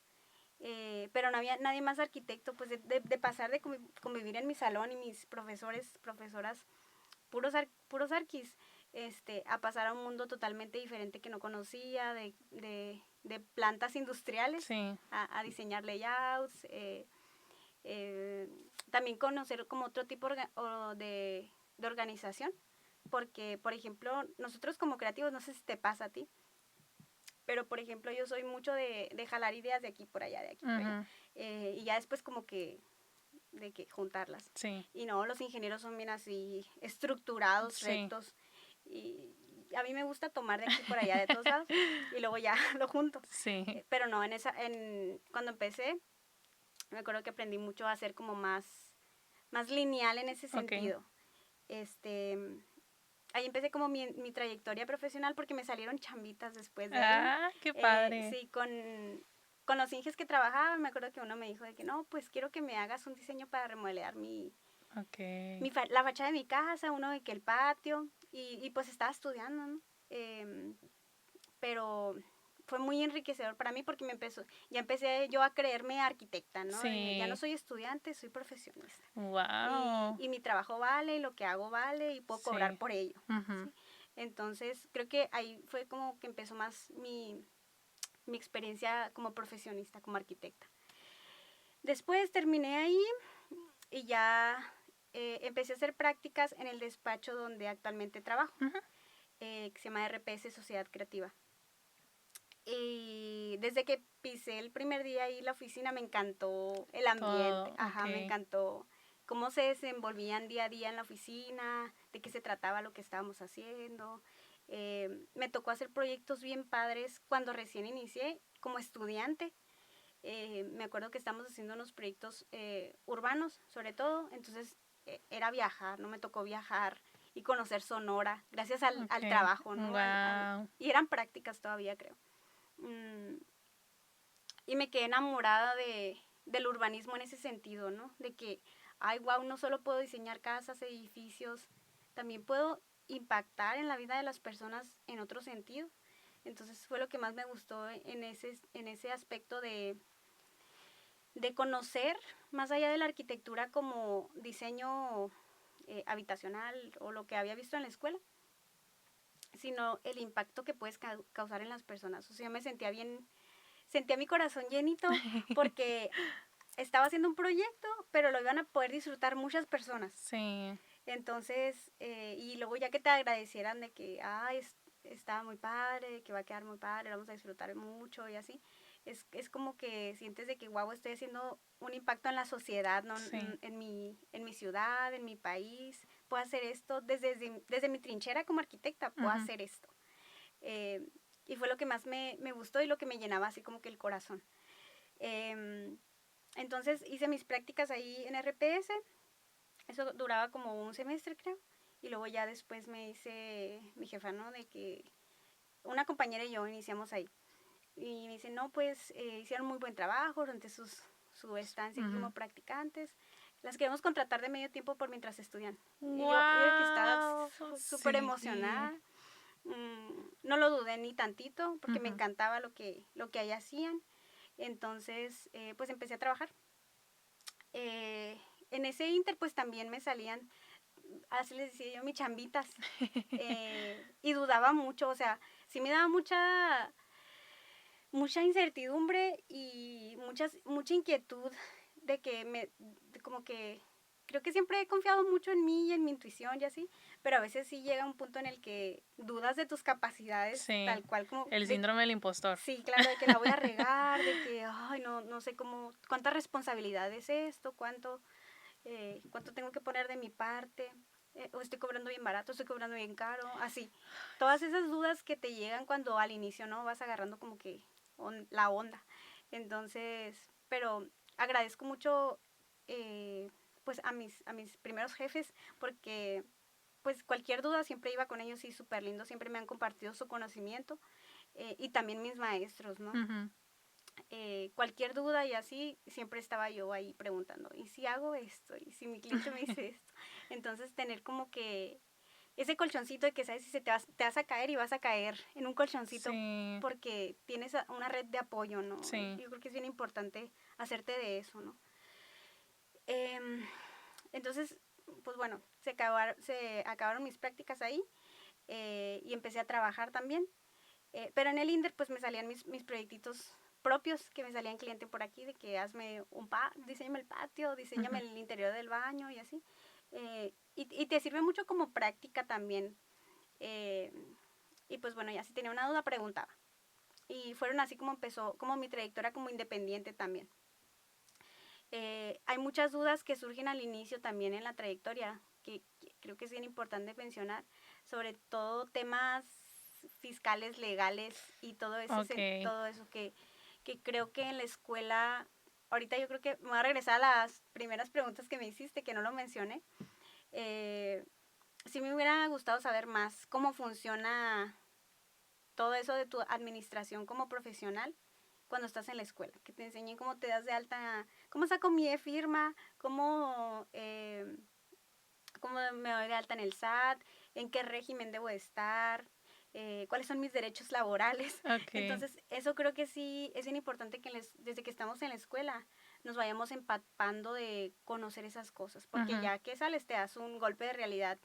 S2: pero no había nadie más arquitecto. Pues de pasar de convivir en mi salón y mis profesoras puros arquis, a pasar a un mundo totalmente diferente que no conocía, de plantas industriales,
S1: Sí.
S2: a diseñar layouts, eh, también conocer como otro tipo de organización, porque, por ejemplo, nosotros como creativos, no sé si te pasa a ti, pero por ejemplo yo soy mucho de jalar ideas de aquí por allá, de aquí por allá, y ya después como que de que juntarlas.
S1: Sí.
S2: Y no, los ingenieros son bien así estructurados,
S1: Sí.
S2: rectos, y a mí me gusta tomar de aquí por allá de todos lados y luego ya lo junto.
S1: Sí.
S2: Pero no, cuando empecé, me acuerdo que aprendí mucho a ser como más lineal en ese
S1: Ok.
S2: sentido. Ahí empecé como mi trayectoria profesional porque me salieron chambitas después de ahí.
S1: Ah, qué padre.
S2: Sí, con los inges que trabajaba, me acuerdo que uno me dijo de que no, pues quiero que me hagas un diseño para remodelar
S1: Ok.
S2: la fachada de mi casa, uno de que el patio, y pues estaba estudiando, ¿no? Pero fue muy enriquecedor para mí porque ya empecé yo a creerme arquitecta, ¿no? Ya no
S1: Sí.
S2: soy estudiante, soy profesionista.
S1: Wow.
S2: Y mi trabajo vale, y lo que hago vale, y puedo cobrar
S1: Sí.
S2: por ello.
S1: Ujú.
S2: ¿Sí? Entonces, creo que ahí fue como que empezó más mi experiencia como profesionista, como arquitecta. Después terminé ahí y ya empecé a hacer prácticas en el despacho donde actualmente trabajo,
S1: Ujú.
S2: que se llama RPS Sociedad Creativa. Y desde que pisé el primer día ahí en la oficina me encantó el ambiente,
S1: Todo.
S2: ajá, me
S1: Ok.
S2: encantó cómo se desenvolvían día a día en la oficina, de qué se trataba lo que estábamos haciendo. Me tocó hacer proyectos bien padres cuando recién inicié como estudiante. Me acuerdo que estábamos haciendo unos proyectos urbanos, sobre todo, entonces era viajar, ¿no? Me tocó viajar y conocer Sonora, gracias al
S1: Ok.
S2: trabajo, ¿no?
S1: Wow.
S2: Y eran prácticas todavía, creo. Y me quedé enamorada del urbanismo en ese sentido, ¿no? De que, ay, wow, no solo puedo diseñar casas, edificios, también puedo impactar en la vida de las personas en otro sentido. Entonces fue lo que más me gustó en ese aspecto de conocer más allá de la arquitectura como diseño habitacional o lo que había visto en la escuela, sino el impacto que puedes causar en las personas. O sea, sentía mi corazón llenito porque estaba haciendo un proyecto, pero lo iban a poder disfrutar muchas personas.
S1: Sí.
S2: Entonces, y luego ya que te agradecieran de que, está muy padre, que va a quedar muy padre, vamos a disfrutar mucho y así, es como que sientes de que, wow, estoy haciendo un impacto en la sociedad, ¿no?
S1: Sí.
S2: En mi ciudad, en mi país, puedo hacer esto, desde mi trinchera como arquitecta, puedo
S1: Ujú.
S2: hacer esto. Eh, y fue lo que más me gustó y lo que me llenaba así como que el corazón. Entonces hice mis prácticas ahí en RPS, eso duraba como un semestre creo, y luego ya después me dice mi jefa, ¿no? De que una compañera y yo iniciamos ahí. Y me dice, no, pues hicieron muy buen trabajo durante su estancia aquí como
S1: Ujú.
S2: practicantes. Las queremos contratar de medio tiempo por mientras estudian. Y yo de que estaba
S1: Wow.
S2: súper
S1: Sí.
S2: emocionada. No lo dudé ni tantito porque me
S1: Ujú.
S2: encantaba lo que ahí hacían. Entonces, pues empecé a trabajar. En ese inter, pues también me salían, así les decía yo, mis chambitas. Y dudaba mucho, o sea, sí me daba mucha incertidumbre y mucha inquietud de que como que creo que siempre he confiado mucho en mí y en mi intuición y así, pero a veces sí llega un punto en el que dudas de tus capacidades
S1: Sí.
S2: tal cual como
S1: El síndrome del impostor.
S2: sí, claro, de que la voy a regar, de que ay, no sé cuánta responsabilidad es esto, cuánto tengo que poner de mi parte, o estoy cobrando bien barato, estoy cobrando bien caro, así. Todas esas dudas que te llegan cuando al inicio, ¿no? Vas agarrando como que la onda. Entonces, pero agradezco mucho, pues, a mis primeros jefes, porque, pues, cualquier duda siempre iba con ellos y súper lindo, siempre me han compartido su conocimiento, y también mis maestros, ¿no?
S1: Ujú.
S2: Cualquier duda y así, siempre estaba yo ahí preguntando, ¿y si hago esto? ¿Y si mi cliente me dice esto? Entonces, tener como que ese colchoncito de que sabes si te vas a caer y vas a caer en un colchoncito
S1: Sí.
S2: porque tienes una red de apoyo, ¿no?
S1: Sí.
S2: Yo creo que es bien importante hacerte de eso, ¿no? Em, entonces, pues bueno, se acabaron mis prácticas ahí, y empecé a trabajar también. Pero en el Inder pues me salían mis proyectitos propios, que me salían cliente por aquí, de que diseñame el patio, diseñame
S1: Ujú.
S2: el interior del baño y así. Y te sirve mucho como práctica también. Eh, y pues bueno, ya si tenía una duda preguntaba. y fueron así como empezó, como mi trayectoria como independiente también. Hay muchas dudas que surgen al inicio también en la trayectoria, que creo que es bien importante mencionar, sobre todo temas fiscales, legales y todo
S1: Ok.
S2: todo eso que creo que en la escuela, ahorita yo creo que me voy a regresar a las primeras preguntas que me hiciste, que no lo mencioné. Sí me hubiera gustado saber más cómo funciona todo eso de tu administración como profesional cuando estás en la escuela, que te enseñen cómo te das de alta, cómo saco mi e-firma, cómo me doy de alta en el SAT, en qué régimen debo estar, cuáles son mis derechos laborales.
S1: Ok.
S2: Entonces, eso creo que sí es bien importante que desde que estamos en la escuela nos vayamos empapando de conocer esas cosas, porque
S1: Ujú.
S2: ya que sales te das un golpe de realidad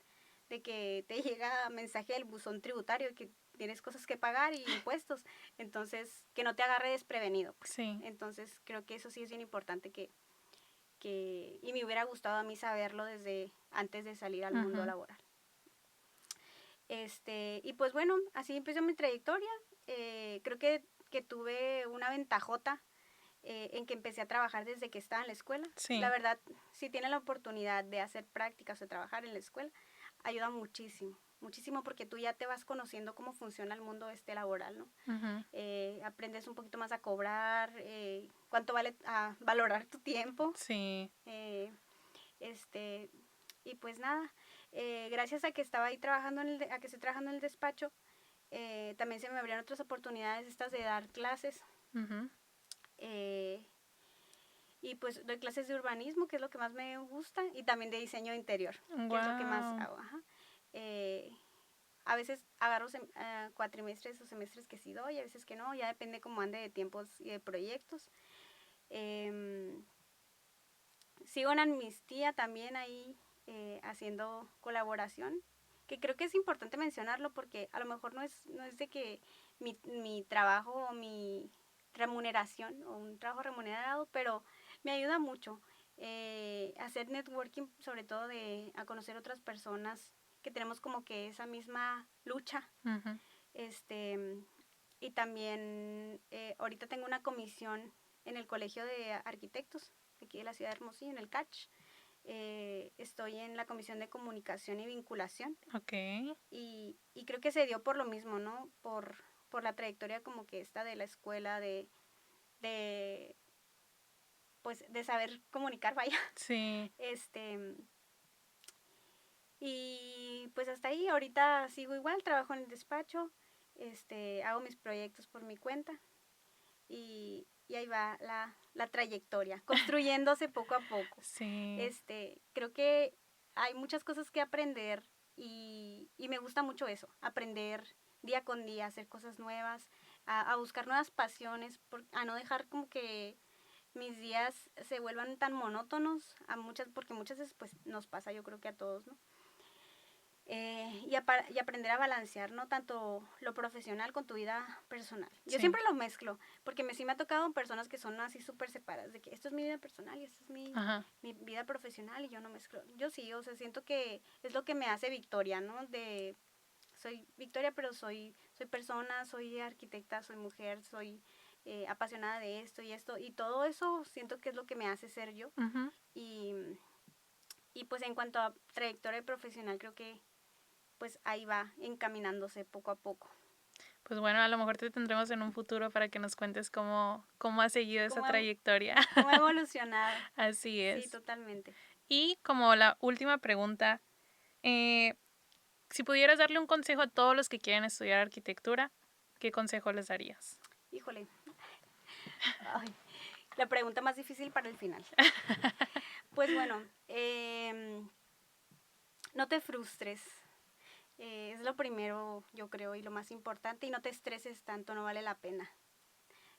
S2: de que te llega mensaje del buzón tributario que tienes cosas que pagar y impuestos, entonces que no te agarre desprevenido, pues.
S1: Sí.
S2: Entonces, creo que eso sí es bien importante y me hubiera gustado a mí saberlo desde antes de salir al mundo
S1: Ujú.
S2: laboral. Y pues bueno, así empezó mi trayectoria. Creo que tuve una ventajota en que empecé a trabajar desde que estaba en la escuela. La
S1: Sí.
S2: verdad, si tienen la oportunidad de hacer prácticas o trabajar en la escuela, ayuda muchísimo, muchísimo porque tú ya te vas conociendo cómo funciona el mundo laboral, ¿no?
S1: Ujú.
S2: Aprendes un poquito más a cobrar, cuánto vale a valorar tu tiempo.
S1: Sí.
S2: Eh, este, y pues nada, gracias a que estaba ahí trabajando a que estoy trabajando en el despacho, también se me abrieron otras oportunidades estas de dar clases.
S1: Ujú.
S2: eh, y pues doy clases de urbanismo, que es lo que más me gusta, y también de diseño interior, que es lo que más
S1: Wow.
S2: hago. Ajá. Eh, a veces agarro cuatrimestres o semestres que sí doy, a veces que no, ya depende cómo ande de tiempos y de proyectos. Em, Sigo en Amnistía también ahí haciendo colaboración, que creo que es importante mencionarlo porque a lo mejor no es de que mi trabajo o mi remuneración o un trabajo remunerado, pero me ayuda mucho hacer networking, sobre todo a conocer otras personas que tenemos como que esa misma lucha.
S1: Ujú.
S2: Este, y también ahorita tengo una comisión en el Colegio de Arquitectos de aquí de la ciudad de Hermosillo, en el CACH. Estoy en la Comisión de Comunicación y Vinculación
S1: Ok.
S2: y creo que se dio por lo mismo, ¿no? Por la trayectoria como que esta de la escuela, de pues de saber comunicar, vaya.
S1: Sí.
S2: Este, y pues hasta ahí, ahorita sigo igual, trabajo en el despacho, hago mis proyectos por mi cuenta y ahí va la trayectoria, construyéndose poco a poco.
S1: Sí.
S2: Creo que hay muchas cosas que aprender y me gusta mucho eso, aprender día con día, hacer cosas nuevas, a buscar nuevas pasiones, a no dejar como que mis días se vuelvan tan monótonos, porque muchas veces pues nos pasa, yo creo que a todos, ¿no? Y aprender a balancear, ¿no? Tanto lo profesional con tu vida personal. Yo
S1: Sí.
S2: siempre lo mezclo, porque sí me ha tocado personas que son así súper separadas, de que esto es mi vida personal y esto es
S1: Ajá.
S2: mi vida profesional y yo no mezclo. Yo sí, o sea, siento que es lo que me hace Victoria, ¿no? Soy Victoria, pero soy persona, soy arquitecta, soy mujer, soy apasionada de esto, y todo eso siento que es lo que me hace ser yo.
S1: Ujú.
S2: Y, y pues en cuanto a trayectoria profesional, creo que pues ahí va encaminándose poco a poco.
S1: Pues bueno, a lo mejor te tendremos en un futuro para que nos cuentes cómo ha seguido esa
S2: ¿Cómo,
S1: trayectoria.
S2: cómo ha evolucionado?
S1: Así
S2: Sí,
S1: es.
S2: totalmente.
S1: Y como la última pregunta, eh, si pudieras darle un consejo a todos los que quieren estudiar arquitectura, ¿qué consejo les darías?
S2: Híjole, ay, la pregunta más difícil para el final. Pues bueno, no te frustres. Es lo primero, yo creo, y lo más importante, y no te estreses tanto, no vale la pena.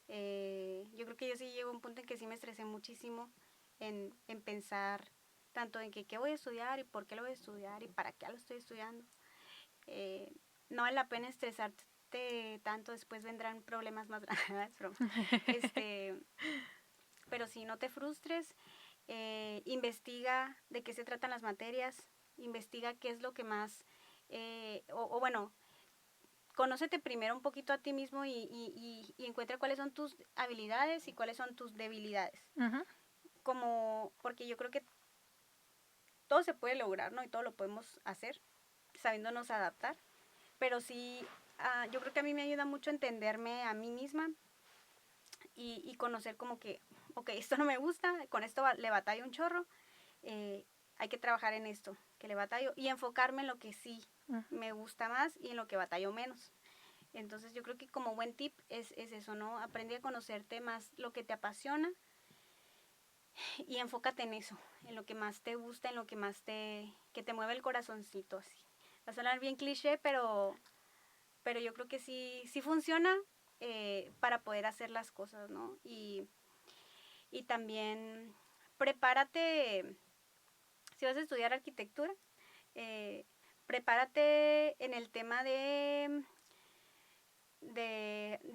S2: Yo creo que yo sí llego a un punto en que sí me estresé muchísimo en pensar tanto en que qué voy a estudiar y por qué lo voy a estudiar y para qué lo estoy estudiando. Eh, no vale la pena estresarte tanto, después vendrán problemas más grandes. Pero sí, no te frustres, investiga de qué se tratan las materias, investiga qué es lo que más, o bueno, conócete primero un poquito a ti mismo y encuentra cuáles son tus habilidades y cuáles son tus debilidades.
S1: Ujú.
S2: Porque yo creo que todo se puede lograr, ¿no? Y todo lo podemos hacer sabiéndonos adaptar. Pero sí, yo creo que a mí me ayuda mucho entenderme a mí misma y conocer como que, ok, esto no me gusta, con esto le batallo un chorro, hay que trabajar en esto, que le batallo, y enfocarme en lo que sí me gusta más y en lo que batallo menos. Entonces yo creo que como buen tip es eso, ¿no? Aprende a conocerte más lo que te apasiona y enfócate en eso, en lo que más te gusta, en lo que más que te mueve el corazoncito, así. Va a sonar bien cliché, pero yo creo que sí funciona para poder hacer las cosas, ¿no? Y también prepárate, si vas a estudiar arquitectura, prepárate en el tema de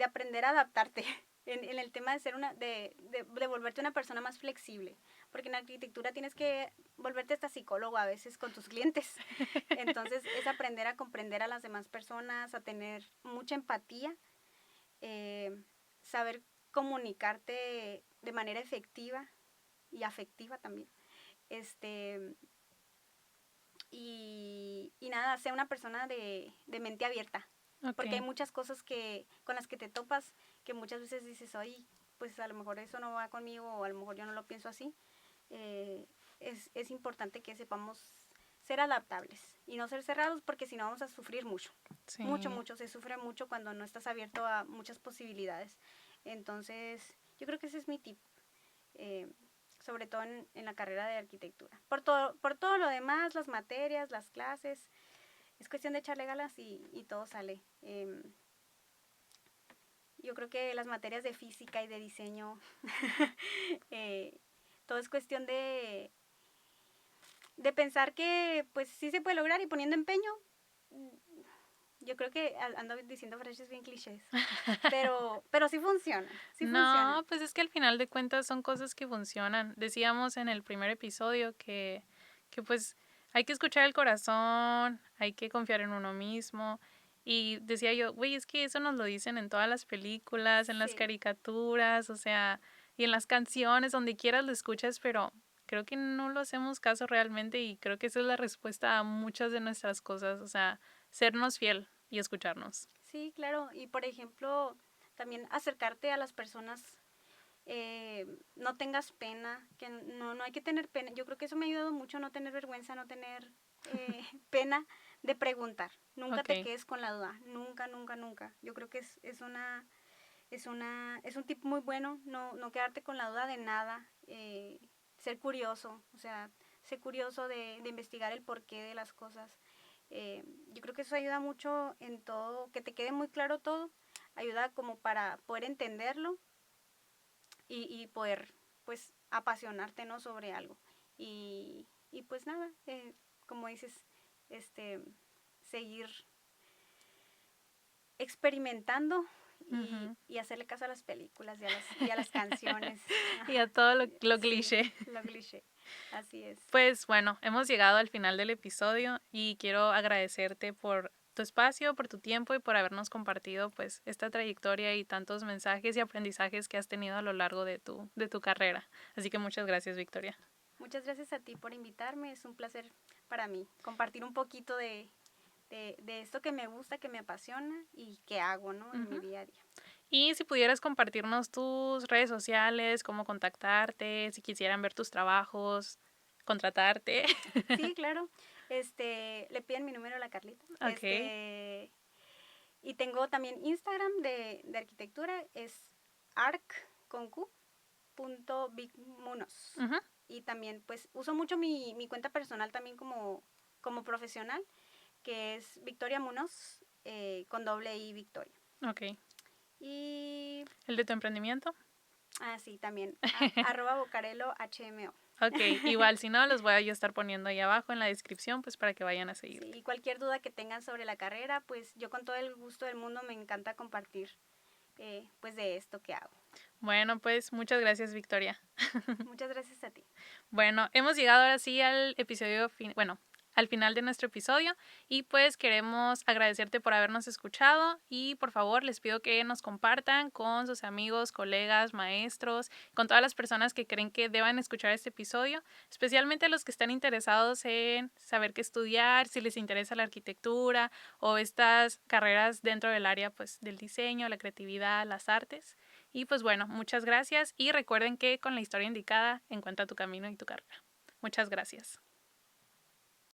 S2: aprender a adaptarte, en el tema de ser de volverte una persona más flexible, porque en arquitectura tienes que volverte hasta psicólogo a veces con tus clientes. Entonces es aprender a comprender a las demás personas, a tener mucha empatía, saber comunicarte de manera efectiva y afectiva también. Y nada, sea una persona de mente abierta.
S1: Ok.
S2: Porque hay muchas cosas con las que te topas que muchas veces dices, oye, pues a lo mejor eso no va conmigo o a lo mejor yo no lo pienso así. Es importante que sepamos ser adaptables y no ser cerrados porque si no vamos a sufrir mucho.
S1: Sí.
S2: Mucho. Se sufre mucho cuando no estás abierto a muchas posibilidades. Entonces, yo creo que ese es mi tip. Sobre todo en la carrera de arquitectura. Por todo lo demás, las materias, las clases, es cuestión de echarle ganas y todo sale. Yo creo que las materias de física y de diseño, todo es cuestión de pensar que pues sí se puede lograr y poniendo empeño. Yo creo que ando diciendo frases bien clichés, pero sí funciona,
S1: No, pues es que al final de cuentas son cosas que funcionan. Decíamos en el primer episodio que pues hay que escuchar el corazón, hay que confiar en uno mismo. Y decía yo, güey, es que eso nos lo dicen en todas las películas, en las
S2: Sí.
S1: caricaturas, o sea, y en las canciones, donde quieras lo escuchas, pero creo que no lo hacemos caso realmente y creo que esa es la respuesta a muchas de nuestras cosas, o sea, sernos fiel y escucharnos.
S2: Sí, claro. Y por ejemplo, también acercarte a las personas, no tengas pena, que no hay que tener pena. Yo creo que eso me ha ayudado mucho, no tener vergüenza, no tener pena de preguntar. Nunca te
S1: Ok.
S2: quedes con la duda, nunca. Yo creo que es un tip muy bueno, no quedarte con la duda de nada, ser curioso, o sea, ser curioso de investigar el porqué de las cosas. Yo creo que eso ayuda mucho en todo, que te quede muy claro todo, ayuda como para poder entenderlo y poder pues apasionarte, ¿no? Sobre algo. Y pues nada, como dices, seguir experimentando
S1: Ujú.
S2: y hacerle caso a las películas y a las canciones.
S1: Y a todo lo
S2: Sí,
S1: cliché.
S2: lo cliché. Así es.
S1: Pues bueno, hemos llegado al final del episodio y quiero agradecerte por tu espacio, por tu tiempo y por habernos compartido pues esta trayectoria y tantos mensajes y aprendizajes que has tenido a lo largo de tu carrera. Así que muchas gracias, Victoria.
S2: Muchas gracias a ti por invitarme. Es un placer para mí compartir un poquito de esto que me gusta, que me apasiona y que hago, ¿no? En mi día a día.
S1: Y si pudieras compartirnos tus redes sociales, cómo contactarte, si quisieran ver tus trabajos, contratarte.
S2: Sí, claro. Le piden mi número a la Carlita.
S1: Ok.
S2: Y tengo también Instagram de arquitectura, es arc.bigmunos.
S1: Ujú.
S2: Y también, pues, uso mucho mi cuenta personal también como profesional, que es Victoria Munoz, con doble I Victoria.
S1: Ok.
S2: Y,
S1: ¿El de tu emprendimiento?
S2: sí, también, @bocarelo_hmo.
S1: Ok, igual si no, los voy a yo estar poniendo ahí abajo en la descripción, pues para que vayan a
S2: Sí,
S1: seguirte.
S2: y cualquier duda que tengan sobre la carrera, pues yo con todo el gusto del mundo me encanta compartir, pues de esto que hago.
S1: Bueno, pues muchas gracias, Victoria.
S2: Muchas gracias a ti.
S1: Bueno, hemos llegado ahora sí al episodio, bueno, al final de nuestro episodio y pues queremos agradecerte por habernos escuchado y por favor les pido que nos compartan con sus amigos, colegas, maestros, con todas las personas que creen que deban escuchar este episodio, especialmente los que están interesados en saber qué estudiar, si les interesa la arquitectura o estas carreras dentro del área pues del diseño, la creatividad, las artes. Y pues bueno, muchas gracias y recuerden que con la historia indicada encuentra tu camino y tu carrera. Muchas gracias.